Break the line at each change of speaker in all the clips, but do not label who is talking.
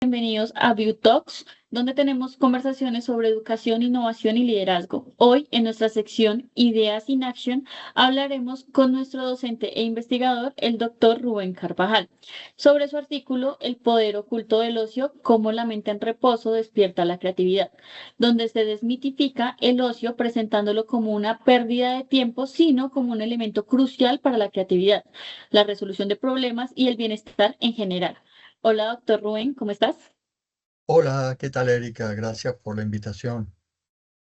Bienvenidos a View Talks, donde tenemos conversaciones sobre educación, innovación y liderazgo. Hoy, en nuestra sección Ideas in Action, hablaremos con nuestro docente e investigador, el doctor Rubén Carvajal, sobre su artículo El poder oculto del ocio, cómo la mente en reposo despierta la creatividad, donde se desmitifica el ocio presentándolo como una pérdida de tiempo, sino como un elemento crucial para la creatividad, la resolución de problemas y el bienestar en general. Hola, doctor Rubén, ¿cómo estás?
Hola, ¿qué tal, Erika? Gracias por la invitación.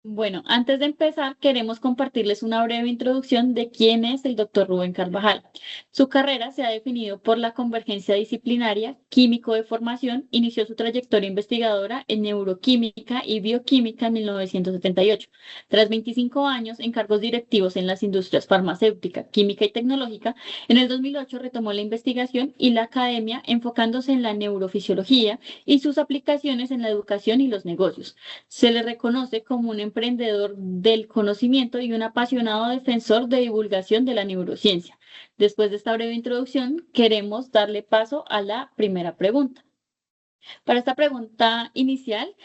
Bueno, antes de empezar, queremos compartirles una breve introducción de quién es el doctor Rubén Carvajal. Su carrera se ha definido por la convergencia disciplinaria, químico de formación, inició su trayectoria investigadora en neuroquímica y bioquímica en 1978. Tras 25 años en cargos directivos en las industrias farmacéutica, química y tecnológica, en el 2008 retomó la investigación y la academia enfocándose en la neurofisiología y sus aplicaciones en la educación y los negocios. Se le reconoce como un emprendedor del conocimiento y un apasionado defensor de divulgación de la neurociencia. Después de esta breve introducción, queremos darle paso a la primera pregunta. Para esta pregunta inicial,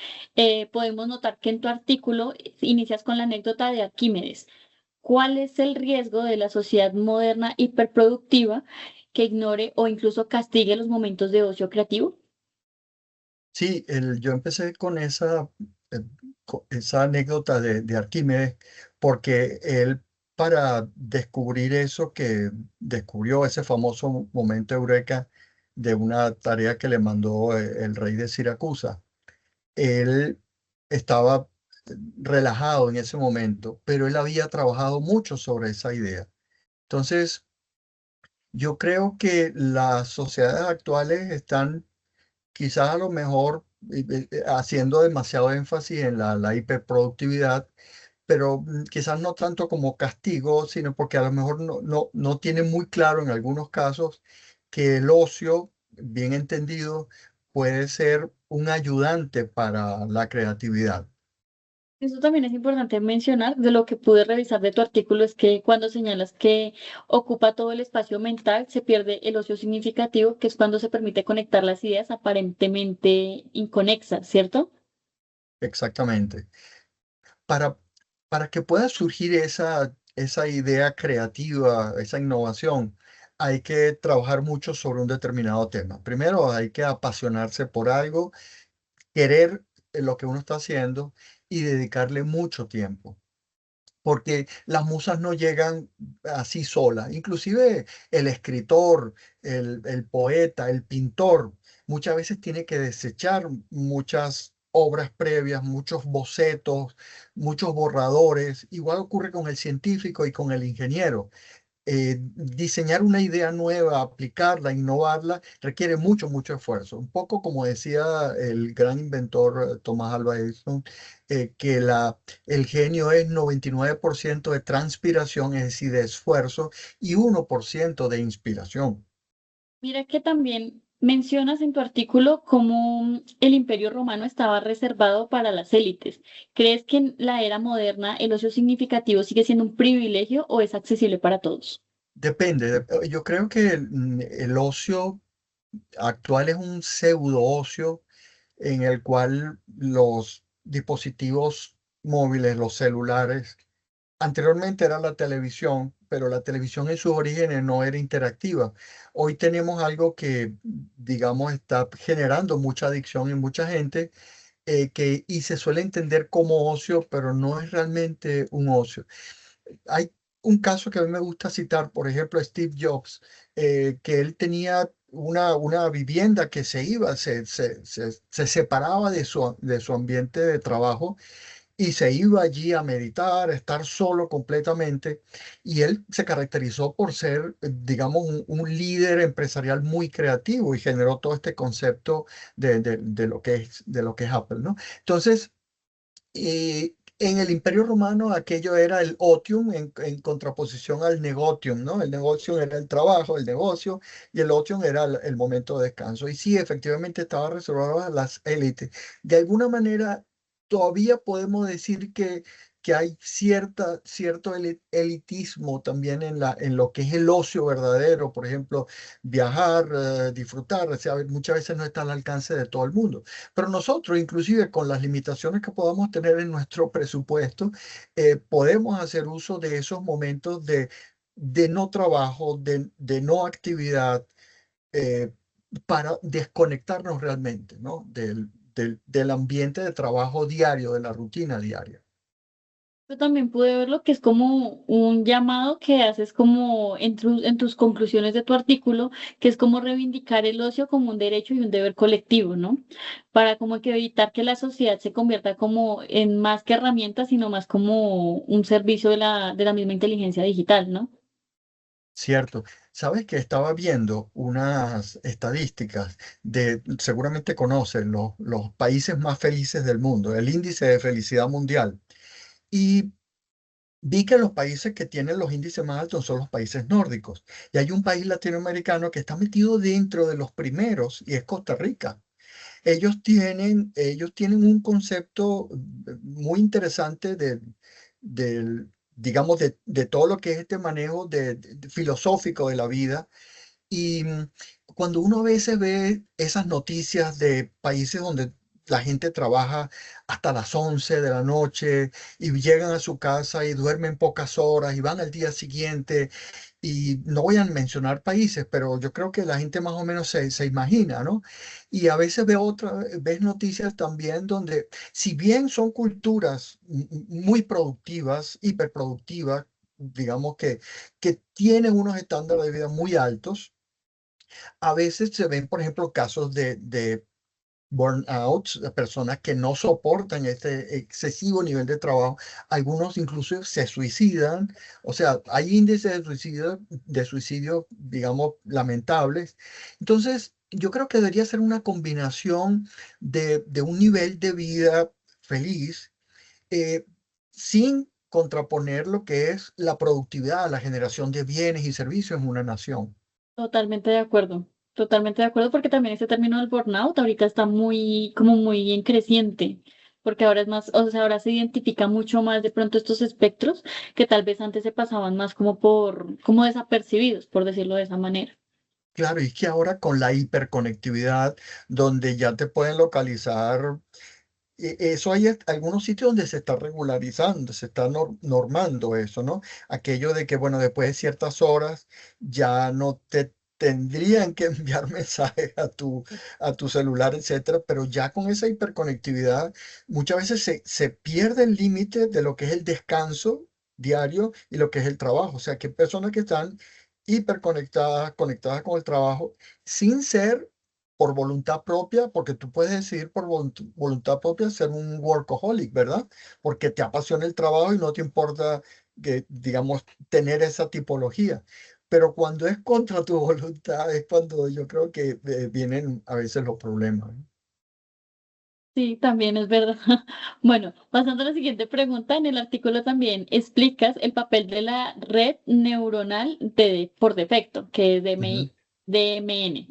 podemos notar que en tu artículo inicias con la anécdota de Arquímedes. ¿Cuál es el riesgo de la sociedad moderna hiperproductiva que ignore o incluso castigue los momentos de ocio creativo?
Sí, yo empecé con eh, esa anécdota de Arquímedes porque él, para descubrir eso que descubrió, ese famoso momento eureka de una tarea que le mandó el rey de Siracusa, él estaba relajado en ese momento, pero él había trabajado mucho sobre esa idea. Entonces, yo creo que las sociedades actuales están quizás a lo mejor haciendo demasiado énfasis en la hiperproductividad, pero quizás no tanto como castigo, sino porque a lo mejor no tiene muy claro en algunos casos que el ocio, bien entendido, puede ser un ayudante para la creatividad.
Eso también es importante mencionar, de lo que pude revisar de tu artículo, es que cuando señalas que ocupa todo el espacio mental, se pierde el ocio significativo, que es cuando se permite conectar las ideas aparentemente inconexas, ¿cierto?
Exactamente. Para, para que pueda surgir esa idea creativa, esa innovación, hay que trabajar mucho sobre un determinado tema. Primero, hay que apasionarse por algo, querer lo que uno está haciendo y dedicarle mucho tiempo, porque las musas no llegan así solas. Inclusive el escritor, el poeta, el pintor, muchas veces tiene que desechar muchas obras previas, muchos bocetos, muchos borradores. Igual ocurre con el científico y con el ingeniero. Diseñar una idea nueva, aplicarla, innovarla, requiere mucho esfuerzo. Un poco como decía el gran inventor Thomas Alva Edison, que el genio es 99% de transpiración, es decir, de esfuerzo, y 1% de inspiración.
Mira que también mencionas en tu artículo cómo el Imperio Romano estaba reservado para las élites. ¿Crees que en la era moderna el ocio significativo sigue siendo un privilegio o es accesible para todos?
Depende. Yo creo que el ocio actual es un pseudo ocio en el cual los dispositivos móviles, los celulares, anteriormente era la televisión, pero la televisión en sus orígenes no era interactiva. Hoy tenemos algo que, digamos, está generando mucha adicción en mucha gente, y se suele entender como ocio, pero no es realmente un ocio. Hay un caso que a mí me gusta citar, por ejemplo, Steve Jobs, que él tenía una vivienda que se iba, se separaba de su ambiente de trabajo y se iba allí a meditar, a estar solo completamente. Y él se caracterizó por ser, digamos, un líder empresarial muy creativo y generó todo este concepto de lo que es Apple, ¿no? Entonces, en el Imperio Romano aquello era el otium en contraposición al negotium, ¿no? El negotium era el trabajo, el negocio, y el otium era el momento de descanso. Y sí, efectivamente estaba reservado a las élites. De alguna manera, todavía podemos decir que que hay cierto elitismo también en lo que es el ocio verdadero, por ejemplo, viajar, disfrutar, o sea, muchas veces no está al alcance de todo el mundo. Pero nosotros, inclusive con las limitaciones que podamos tener en nuestro presupuesto, podemos hacer uso de esos momentos de no trabajo, de no actividad, eh, para desconectarnos realmente, ¿no? Del ambiente de trabajo diario, de la rutina diaria.
Yo también pude verlo que es como un llamado que haces como en tus conclusiones de tu artículo, que es como reivindicar el ocio como un derecho y un deber colectivo, ¿no? Para como que evitar que la sociedad se convierta como en más que herramienta, sino más como un servicio de la misma inteligencia digital, ¿no?
Cierto. Sabes que estaba viendo unas estadísticas seguramente conocen los países más felices del mundo, el índice de felicidad mundial. Y vi que los países que tienen los índices más altos son los países nórdicos. Y hay un país latinoamericano que está metido dentro de los primeros y es Costa Rica. Ellos tienen un concepto muy interesante digamos, de todo lo que es este manejo filosófico de la vida. Y cuando uno a veces ve esas noticias de países donde la gente trabaja hasta las 11 de la noche y llegan a su casa y duermen pocas horas y van al día siguiente, y no voy a mencionar países, pero yo creo que la gente más o menos se imagina, ¿no? Y a veces ves noticias también donde, si bien son culturas muy productivas, hiperproductivas, digamos que tienen unos estándares de vida muy altos, a veces se ven, por ejemplo, casos de burnouts, de personas que no soportan este excesivo nivel de trabajo. Algunos incluso se suicidan. O sea, hay índices de suicidio, digamos, lamentables. Entonces, yo creo que debería ser una combinación de un nivel de vida feliz, eh, sin contraponer lo que es la productividad, la generación de bienes y servicios en una nación.
Totalmente de acuerdo porque también ese término del burnout ahorita está muy, como muy en creciente, porque ahora es más, o sea, ahora se identifica mucho más de pronto estos espectros que tal vez antes se pasaban más como desapercibidos, por decirlo de esa manera.
Claro, y es que ahora con la hiperconectividad, donde ya te pueden localizar, eso hay algunos sitios donde se está regularizando, se está normando eso, ¿no? Aquello de que, bueno, después de ciertas horas ya no te tendrían que enviar mensajes a tu celular, etcétera, pero ya con esa hiperconectividad muchas veces se pierde el límite de lo que es el descanso diario y lo que es el trabajo. O sea, que hay personas que están hiperconectadas, conectadas con el trabajo, sin ser por voluntad propia, porque tú puedes decidir por voluntad propia ser un workaholic, ¿verdad? Porque te apasiona el trabajo y no te importa que, digamos, tener esa tipología. Pero cuando es contra tu voluntad es cuando yo creo que vienen a veces los problemas, ¿no?
Sí, también es verdad. Bueno, pasando a la siguiente pregunta, en el artículo también explicas el papel de la red neuronal por defecto, que es
Ujú,
DMN.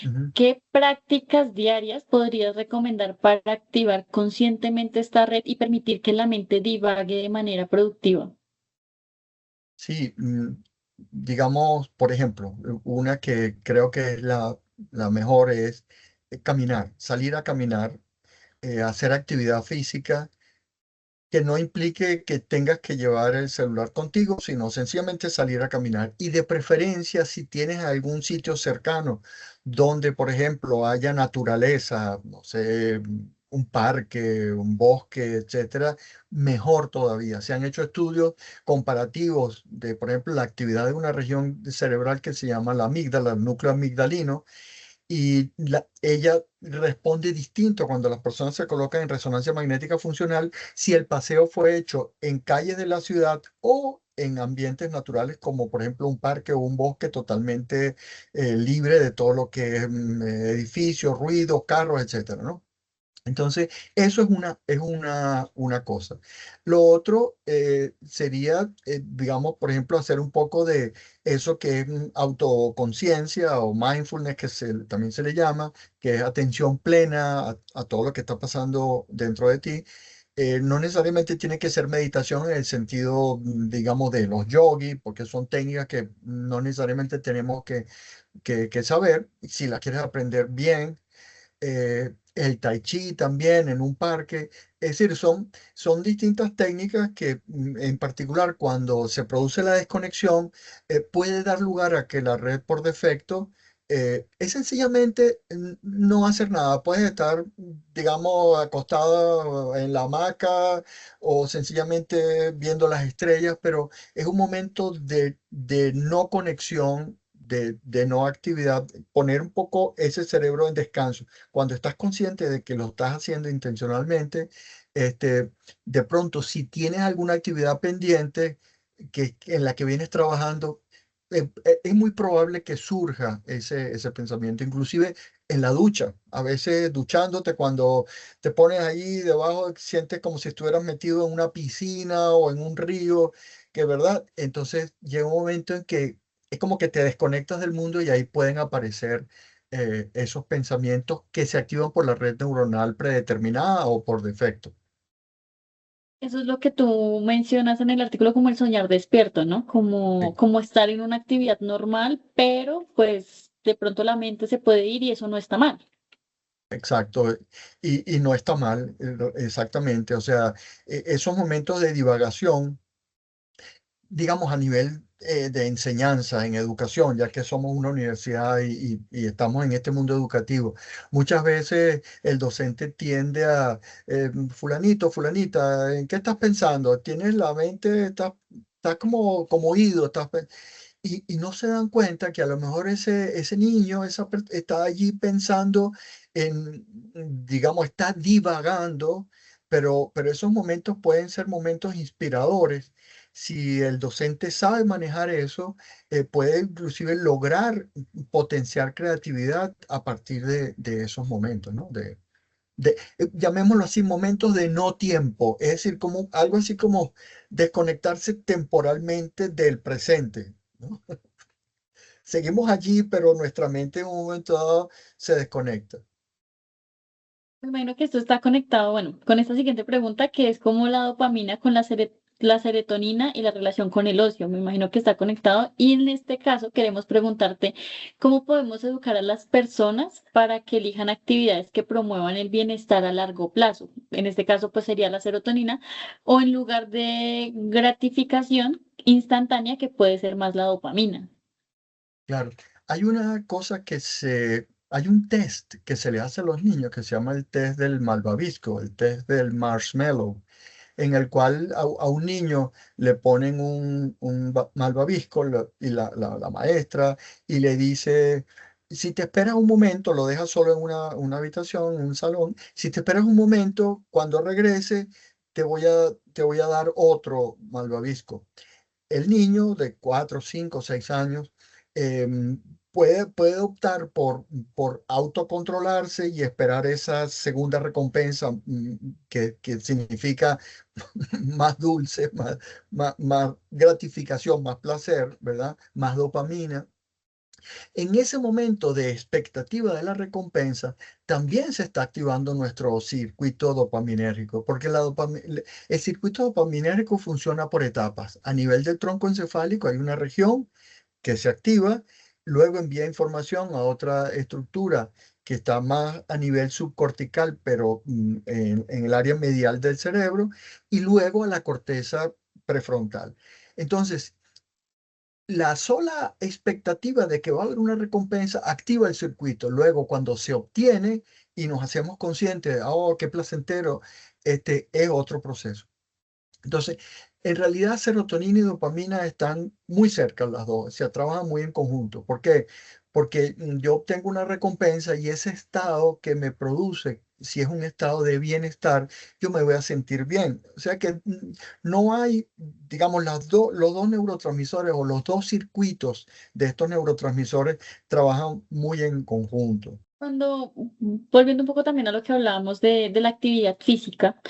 ujú.
¿Qué prácticas diarias podrías recomendar para activar conscientemente esta red y permitir que la mente divague de manera productiva?
Sí, digamos, por ejemplo, una que creo que es la mejor es caminar, salir a caminar, hacer actividad física que no implique que tengas que llevar el celular contigo, sino sencillamente salir a caminar. Y de preferencia, si tienes algún sitio cercano donde, por ejemplo, haya naturaleza, no sé, un parque, un bosque, etcétera, mejor todavía. Se han hecho estudios comparativos de, por ejemplo, la actividad de una región cerebral que se llama la amígdala, el núcleo amigdalino, y ella responde distinto cuando las personas se colocan en resonancia magnética funcional si el paseo fue hecho en calles de la ciudad o en ambientes naturales como por ejemplo un parque o un bosque totalmente libre de todo lo que es edificios, ruidos, carros, etcétera, ¿no? Entonces, eso es una cosa. Lo otro sería, digamos, por ejemplo, hacer un poco de eso que es autoconciencia o mindfulness, que también se le llama, que es atención plena a todo lo que está pasando dentro de ti. No necesariamente tiene que ser meditación en el sentido, digamos, de los yogis, porque son técnicas que no necesariamente tenemos que saber. Si la quieres aprender bien, el tai chi también en un parque. Es decir, son distintas técnicas que en particular cuando se produce la desconexión puede dar lugar a que la red por defecto es sencillamente no hacer nada. Puedes estar, digamos, acostado en la hamaca o sencillamente viendo las estrellas, pero es un momento de no conexión, de no actividad, poner un poco ese cerebro en descanso. Cuando estás consciente de que lo estás haciendo intencionalmente, este, de pronto, si tienes alguna actividad pendiente en la que vienes trabajando, es muy probable que surja ese pensamiento, inclusive en la ducha. A veces duchándote, cuando te pones ahí debajo, sientes como si estuvieras metido en una piscina o en un río, que verdad, entonces llega un momento en que es como que te desconectas del mundo y ahí pueden aparecer esos pensamientos que se activan por la red neuronal predeterminada o por defecto.
Eso es lo que tú mencionas en el artículo como el soñar despierto, ¿no?
Sí,
Como estar en una actividad normal, pero pues de pronto la mente se puede ir y eso no está mal.
exacto. Y no está mal, exactamente. O sea, esos momentos de divagación, digamos, a nivel de enseñanza, en educación, ya que somos una universidad y estamos en este mundo educativo. Muchas veces el docente tiende a, fulanito, fulanita, ¿en qué estás pensando? ¿Tienes la mente, estás como oído, y no se dan cuenta que a lo mejor ese niño está allí pensando en, digamos, está divagando, pero esos momentos pueden ser momentos inspiradores. Si el docente sabe manejar eso, puede inclusive lograr potenciar creatividad a partir de esos momentos, ¿no? Llamémoslo así, momentos de no tiempo, es decir, como algo así como desconectarse temporalmente del presente, ¿no? Seguimos allí, pero nuestra mente en un momento dado se desconecta.
Me imagino que esto está conectado, bueno, con esta siguiente pregunta, que es como la dopamina con la serotonina y la relación con el ocio. Me imagino que está conectado. Y en este caso queremos preguntarte, ¿cómo podemos educar a las personas para que elijan actividades que promuevan el bienestar a largo plazo? En este caso, pues sería la serotonina, o en lugar de gratificación instantánea, que puede ser más la dopamina.
Claro, hay una cosa hay un test que se le hace a los niños que se llama el test del malvavisco, el test del marshmallow, en el cual a un niño le ponen un malvavisco y la maestra y le dice, si te esperas un momento, lo dejas solo en una habitación, en un salón, si te esperas un momento, cuando regrese, te voy a dar otro malvavisco. El niño de 4, 5, 6 años puede optar por autocontrolarse y esperar esa segunda recompensa que significa más dulce, más gratificación, más placer, ¿verdad? Más dopamina. En ese momento de expectativa de la recompensa, también se está activando nuestro circuito dopaminérgico, porque el circuito dopaminérgico funciona por etapas. A nivel del tronco encefálico hay una región que se activa, luego envía información a otra estructura que está más a nivel subcortical, pero en el área medial del cerebro, y luego a la corteza prefrontal. Entonces, la sola expectativa de que va a haber una recompensa activa el circuito. Luego, cuando se obtiene y nos hacemos conscientes, oh, qué placentero, este es otro proceso. Entonces, en realidad, serotonina y dopamina están muy cerca las dos, se trabajan muy en conjunto. ¿Por qué? Porque yo obtengo una recompensa y ese estado que me produce, si es un estado de bienestar, yo me voy a sentir bien. O sea que no hay, digamos, los dos neurotransmisores o los dos circuitos de estos neurotransmisores trabajan muy en conjunto.
Cuando, volviendo un poco también a lo que hablábamos de la actividad física,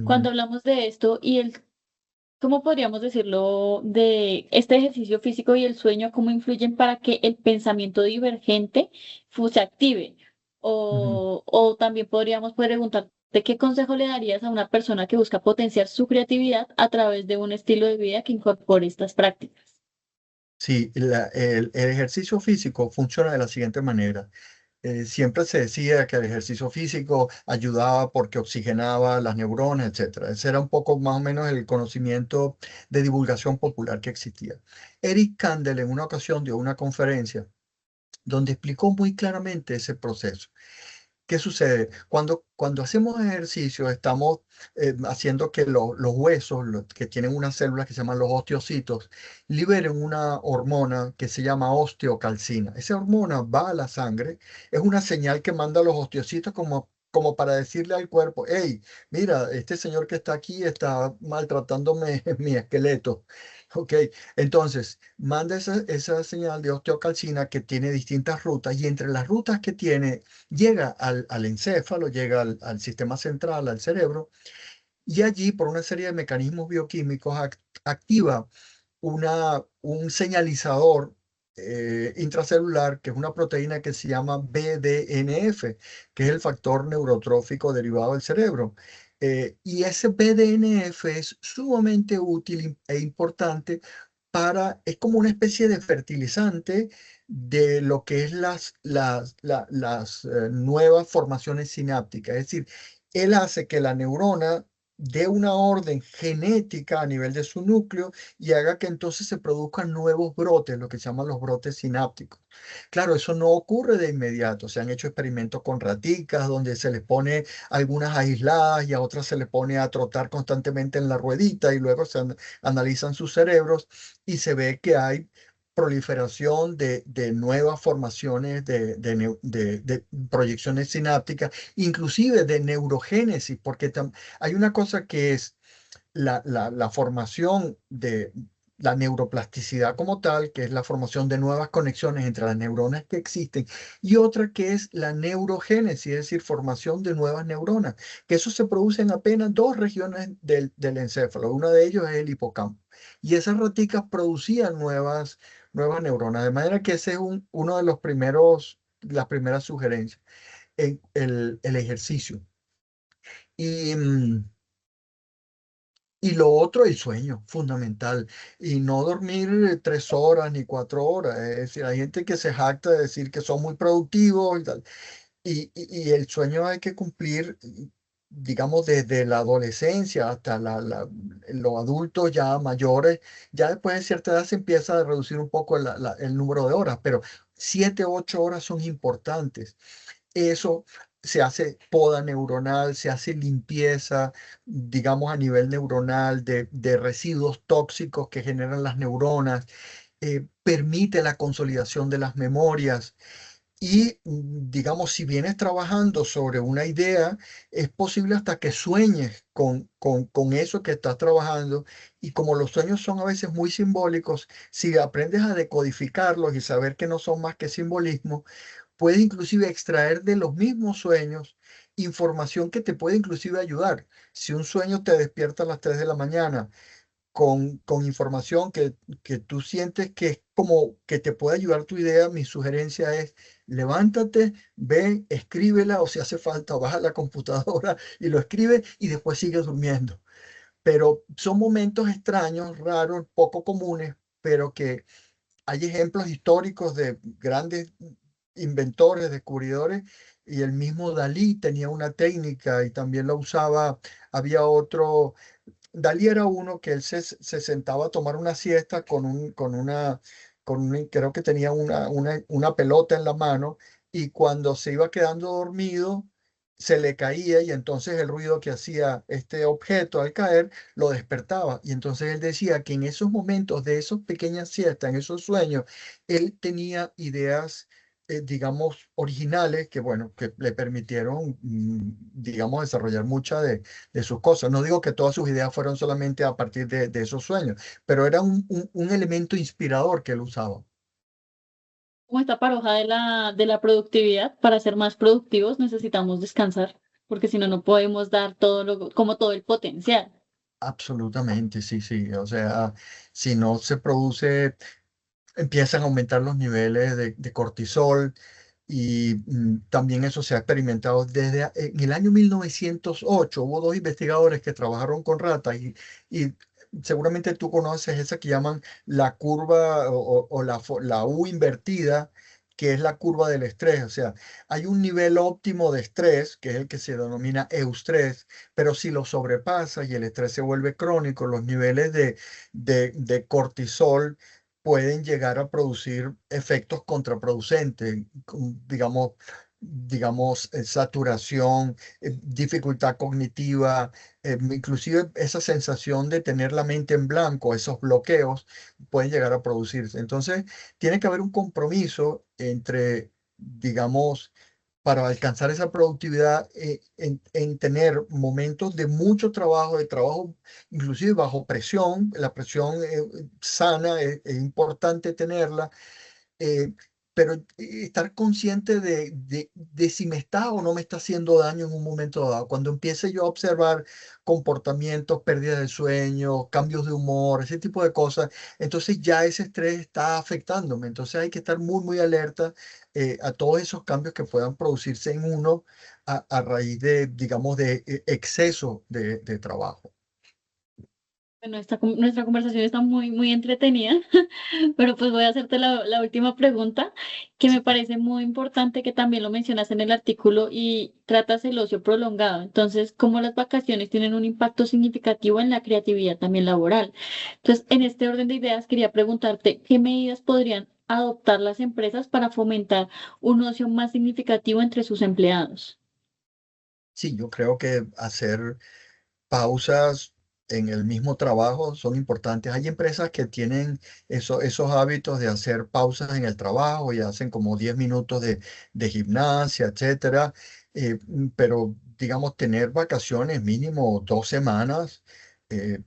cuando
Ujú,
hablamos de esto y ¿cómo podríamos decirlo, de este ejercicio físico y el sueño, cómo influyen para que el pensamiento divergente se active?
ujú.
O también podríamos preguntar ¿De qué consejo le darías a una persona que busca potenciar su creatividad a través de un estilo de vida que incorpore estas prácticas?
Sí, el ejercicio físico funciona de la siguiente manera. Siempre se decía que el ejercicio físico ayudaba porque oxigenaba las neuronas, etcétera. Ese era un poco más o menos el conocimiento de divulgación popular que existía. Eric Kandel en una ocasión dio una conferencia donde explicó muy claramente ese proceso. ¿Qué sucede? Cuando hacemos ejercicio, estamos haciendo que los huesos, que tienen unas células que se llaman los osteocitos, liberen una hormona que se llama osteocalcina. Esa hormona va a la sangre, es una señal que manda a los osteocitos como para decirle al cuerpo, hey, mira, este señor que está aquí está maltratándome mi esqueleto. Ok, entonces manda esa señal de osteocalcina que tiene distintas rutas y entre las rutas que tiene llega al encéfalo, llega al sistema central, al cerebro, y allí por una serie de mecanismos bioquímicos activa un señalizador intracelular, que es una proteína que se llama BDNF, que es el factor neurotrófico derivado del cerebro. Y ese BDNF es sumamente útil e importante es como una especie de fertilizante de lo que es las nuevas formaciones sinápticas. Es decir, él hace que la neurona dé una orden genética a nivel de su núcleo y haga que entonces se produzcan nuevos brotes, lo que se llaman los brotes sinápticos. Claro, eso no ocurre de inmediato. Se han hecho experimentos con raticas donde se les pone algunas aisladas y a otras se les pone a trotar constantemente en la ruedita y luego analizan sus cerebros y se ve que hay proliferación de nuevas formaciones de proyecciones sinápticas, inclusive de neurogénesis, porque hay una cosa que es la formación de la neuroplasticidad como tal, que es la formación de nuevas conexiones entre las neuronas que existen, y otra que es la neurogénesis, es decir, formación de nuevas neuronas, que eso se produce en apenas dos regiones del encéfalo. Una de ellos es el hipocampo. Y esas raticas producían nuevas neuronas, de manera que ese es uno de las primeras sugerencias en el ejercicio. Y, y lo otro, el sueño, fundamental. Y no dormir 3 horas ni 4 horas. Es decir, hay gente que se jacta de decir que son muy productivos y tal. Y el sueño hay que cumplir, digamos, desde la adolescencia hasta los adultos ya mayores. Ya después de cierta edad se empieza a reducir un poco el número de horas, pero 7, 8 horas son importantes. Eso se hace poda neuronal, se hace limpieza, digamos, a nivel neuronal de residuos tóxicos que generan las neuronas, permite la consolidación de las memorias. Y, digamos, si vienes trabajando sobre una idea, es posible hasta que sueñes con eso que estás trabajando. Y como los sueños son a veces muy simbólicos, si aprendes a decodificarlos y saber que no son más que simbolismo, puedes inclusive extraer de los mismos sueños información que te puede inclusive ayudar. Si un sueño te despierta a las 3 de la mañana con información que tú sientes que es como que te puede ayudar tu idea, mi sugerencia es levántate, ve, escríbela o si hace falta, baja la computadora y lo escribe y después sigue durmiendo. Pero son momentos extraños, raros, poco comunes, pero que hay ejemplos históricos de grandes inventores, descubridores, y el mismo Dalí tenía una técnica y también la usaba. Había otro, Dalí era uno que él se sentaba a tomar una siesta creo que tenía una pelota en la mano, y cuando se iba quedando dormido, se le caía y entonces el ruido que hacía este objeto al caer lo despertaba. Y entonces él decía que en esos momentos de esas pequeñas siestas, en esos sueños, él tenía ideas, digamos, originales que, bueno, que le permitieron, digamos, desarrollar muchas de sus cosas. No digo que todas sus ideas fueron solamente a partir de esos sueños, pero era un elemento inspirador que él usaba.
Como esta paroja de la productividad, para ser más productivos necesitamos descansar, porque si no, no podemos dar como todo el potencial.
Absolutamente, sí, sí. O sea, si no se produce, empiezan a aumentar los niveles de cortisol Y también eso se ha experimentado en el año 1908. Hubo dos investigadores que trabajaron con ratas y seguramente tú conoces esa que llaman la curva o la U invertida, que es la curva del estrés. O sea, hay un nivel óptimo de estrés, que es el que se denomina eustrés, pero si lo sobrepasa y el estrés se vuelve crónico, los niveles de cortisol pueden llegar a producir efectos contraproducentes, saturación, dificultad cognitiva, inclusive esa sensación de tener la mente en blanco, esos bloqueos pueden llegar a producirse. Entonces, tiene que haber un compromiso entre, digamos, para alcanzar esa productividad, en tener momentos de mucho trabajo, de trabajo inclusive bajo presión. La presión sana es importante tenerla, eh, pero estar consciente de si me está o no me está haciendo daño en un momento dado. Cuando empiece yo a observar comportamientos, pérdida de sueño, cambios de humor, ese tipo de cosas, entonces ya ese estrés está afectándome. Entonces hay que estar muy, muy alerta a todos esos cambios que puedan producirse en uno a raíz de, digamos, de exceso de trabajo.
Bueno, nuestra conversación está muy, muy entretenida, pero pues voy a hacerte la última pregunta, que me parece muy importante que también lo mencionas en el artículo y tratas el ocio prolongado. Entonces, cómo las vacaciones tienen un impacto significativo en la creatividad también laboral. Entonces, en este orden de ideas, quería preguntarte, ¿qué medidas podrían adoptar las empresas para fomentar un ocio más significativo entre sus empleados?
Sí, yo creo que hacer pausas en el mismo trabajo son importantes. Hay empresas que tienen esos hábitos de hacer pausas en el trabajo y hacen como 10 minutos de gimnasia, etcétera. Pero, digamos, tener vacaciones mínimo 2 semanas eh,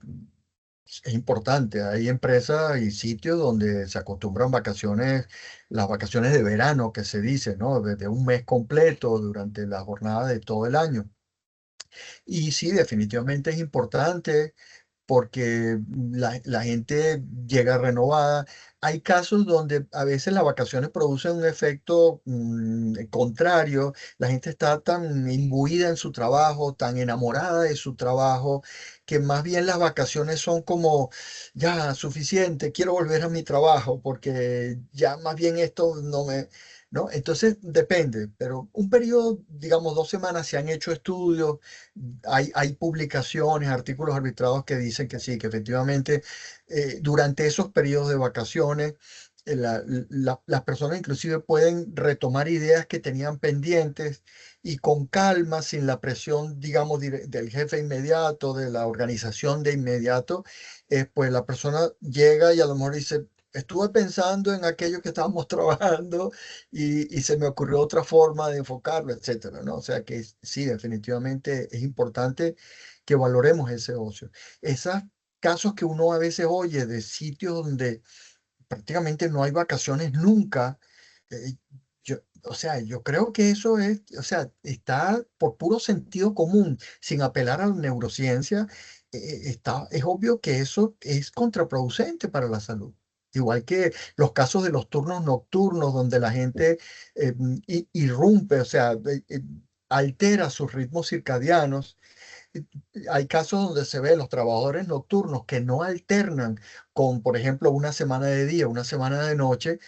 es importante. Hay empresas y sitios donde se acostumbran vacaciones, las vacaciones de verano que se dice, ¿no? Desde un mes completo durante la jornada de todo el año. Y sí, definitivamente es importante porque la gente llega renovada. Hay casos donde a veces las vacaciones producen un efecto contrario. La gente está tan imbuida en su trabajo, tan enamorada de su trabajo, que más bien las vacaciones son como, ya, suficiente, quiero volver a mi trabajo porque ya más bien esto no me... ¿No? Entonces depende, pero un periodo, digamos, 2 semanas, se han hecho estudios, hay publicaciones, artículos arbitrados que dicen que sí, que efectivamente durante esos periodos de vacaciones las personas inclusive pueden retomar ideas que tenían pendientes y con calma, sin la presión, digamos, del jefe inmediato, de la organización de inmediato, pues la persona llega y a lo mejor dice, estuve pensando en aquello que estábamos trabajando y se me ocurrió otra forma de enfocarlo, etcétera, ¿no? O sea que sí, definitivamente es importante que valoremos ese ocio. Esos casos que uno a veces oye de sitios donde prácticamente no hay vacaciones nunca, eh, o sea, yo creo que eso es, o sea, está por puro sentido común, sin apelar a la neurociencia, es obvio que eso es contraproducente para la salud. Igual que los casos de los turnos nocturnos, donde la gente irrumpe, o sea, altera sus ritmos circadianos. Hay casos donde se ve los trabajadores nocturnos que no alternan con, por ejemplo, una semana de día, una semana de noche.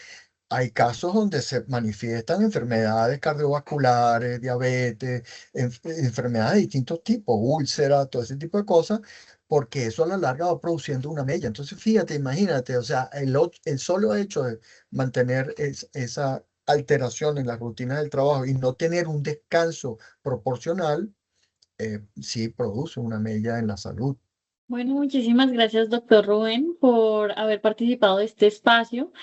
Hay casos donde se manifiestan enfermedades cardiovasculares, diabetes, enfermedades de distintos tipos, úlceras, todo ese tipo de cosas, porque eso a la larga va produciendo una mella. Entonces, fíjate, imagínate, o sea, el solo hecho de mantener esa alteración en la rutina del trabajo y no tener un descanso proporcional, sí produce una mella en la salud.
Bueno, muchísimas gracias, doctor Rubén, por haber participado de este espacio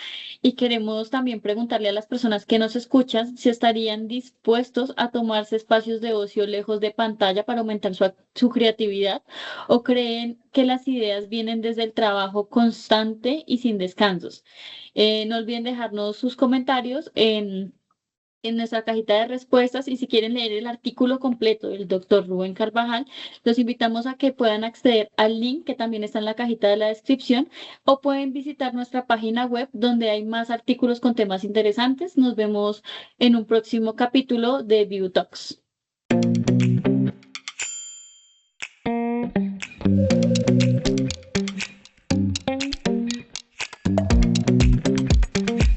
y queremos también preguntarle a las personas que nos escuchan si estarían dispuestos a tomarse espacios de ocio lejos de pantalla para aumentar su creatividad o creen que las ideas vienen desde el trabajo constante y sin descansos. No olviden dejarnos sus comentarios en nuestra cajita de respuestas y si quieren leer el artículo completo del doctor Rubén Carvajal, los invitamos a que puedan acceder al link que también está en la cajita de la descripción o pueden visitar nuestra página web donde hay más artículos con temas interesantes. Nos vemos en un próximo capítulo de View Talks.